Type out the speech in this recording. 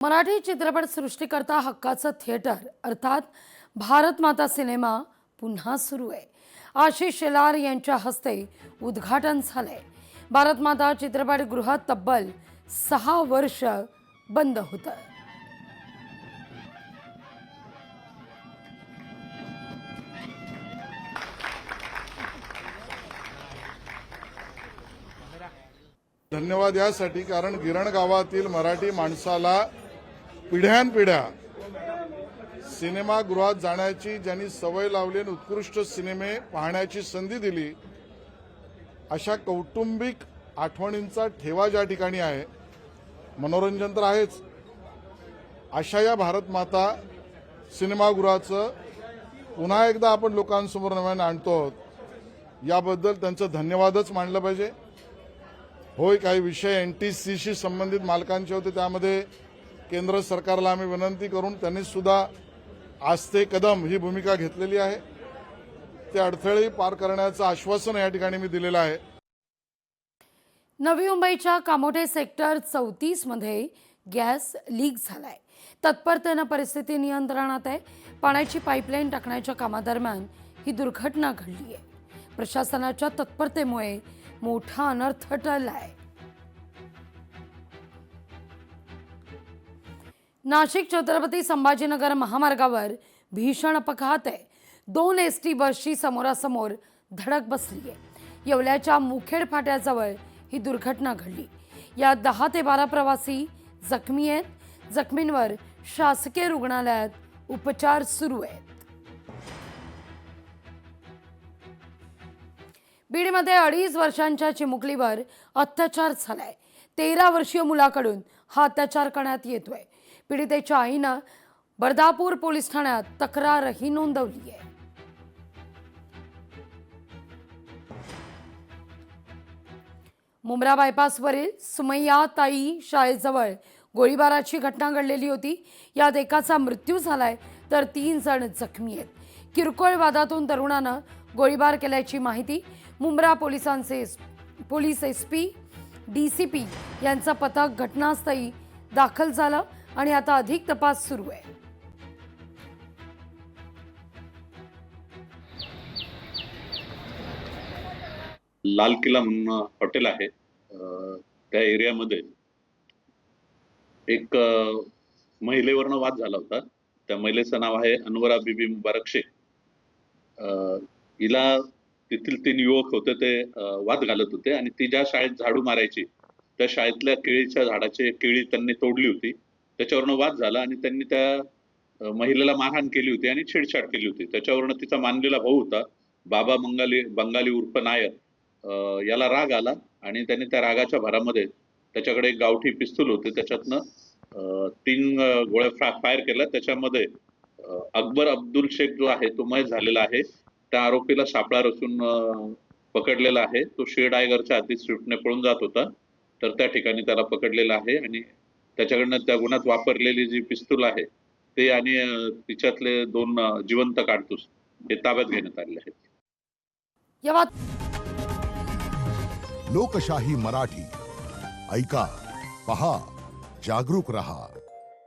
मराठी चित्रपट सृष्टीकर्ता हक्काचं थिएटर अर्थात भारत माता सिनेमा पुन्हा सुरू आहे। आशिष शेलार यांच्या हस्ते उद्घाटन झालंय। भारत माता चित्रपटगृह तब्बल 6 वर्ष बंद होतं। धन्यवाद यासाठी कारण गिरण गावातील मराठी माणसाला पिढ्यानपिढ्या सिनेमागृहात जाण्याची ज्यांनी सवय लावली आणि उत्कृष्ट सिनेमे पाहण्याची संधी दिली, अशा कौटुंबिक आठवणींचा ठेवा ज्या ठिकाणी आहे, मनोरंजन तर आहेच, अशा या भारत माता सिनेमागृहाचं पुन्हा एकदा आपण लोकांसमोर नव्याने आणतो आहोत, याबद्दल त्यांचं धन्यवादच मानलं पाहिजे। होय, काही विषय एनटीसीशी संबंधित मालकांचे होते, त्यामध्ये केंद्र सरकारला आम्ही विनंती करून त्यांनी सुद्धा आस्ते कदम ही भूमिका घेतलेली आहे। ते अडथळे पार करण्याचं आश्वासन या ठिकाणी मी दिलेलं आहे। नवी मुंबईच्या कामोठे सेक्टर 34 मध्ये गॅस लीक झालाय। तत्परतेने परिस्थिती नियंत्रणात आहे। पाण्याची पाईपलाईन टाकण्याच्या कामादरम्यान ही दुर्घटना घडली आहे। प्रशासनाच्या तत्परतेमुळे मोठा अनर्थ टळलाय। नाशिक छत्रपती संभाजीनगर महामार्गावर भीषण अपघात आहे। 2 एसटी बसची समोरासमोर धडक बसली आहे। येवल्याच्या मुखेड फाट्याजवळ ही दुर्घटना घडली। या 10 ते 12 प्रवासी जखमी आहेत। जखमींवर शासकीय रुग्णालयात उपचार सुरू आहेत। बीडमध्ये 2.5 वर्षांच्या चिमुकलीवर अत्याचार झालाय। 13 वर्षीय मुलाकडून हा अत्याचार करण्यात येतोय। पीडितेच्या आईनं बर्दापूर पोलीस ठाण्यात तक्रारही नोंदवली आहे। मुंब्रा बायपासवरील सुमैया ताई शाळेजवळ गोळीबाराची घटना घडलेली होती। यात एकाचा मृत्यू झालाय तर 3 जण जखमी आहेत। किरकोळ वादातून तरुणानं गोळीबार केल्याची माहिती मुंब्रा पोलिसांचे पोलीस एसपी डीसीपी यांचं पथक घटनास्थळी दाखल झालं आणि आता अधिक तपास सुरू आहे। लाल किल्ला म्हणून हॉटेल आहे, त्या एरियामध्ये एक महिलेवरनं वाद झाला होता। त्या महिलेचं नाव आहे अनवरा बीबी मुबारक शेख। हिला तिथील 3 युवक होते, ते वाद घालत होते आणि ती ज्या शाळेत झाडू मारायची त्या शाळेतल्या केळीच्या झाडाची केळी त्यांनी तोडली होती। त्याच्यावरनं वाद झाला आणि त्यांनी त्या महिलेला मारहाण केली होती आणि छेडछाड केली होती। त्याच्यावरनं तिचा मानलेला भाऊ होता बाबा बंगाली उर्फ नायर, याला राग आला आणि त्याने त्या रागाच्या भरामध्ये त्याच्याकडे एक गावठी पिस्तूल होते, त्याच्यातनं 3 गोळ्या फायर केल्या। त्याच्यामध्ये अकबर अब्दुल शेख जो आहे तो मयत झालेला आहे। त्या आरोपीला सापळा रचून पकडलेला आहे। तो शेडायगरच्या आधी स्विफ्टने पळून जात होता, तर त्या ठिकाणी त्याला पकडलेला आहे आणि त्याच्याकडनं त्या गुन्ह्यात वापरलेली जी पिस्तूल आहे ते आणि तिच्यातले 2 जिवंत काडतूस हे ताब्यात घेण्यात आले आहेत। लोकशाही मराठी ऐका, पहा, जागरूक रहा।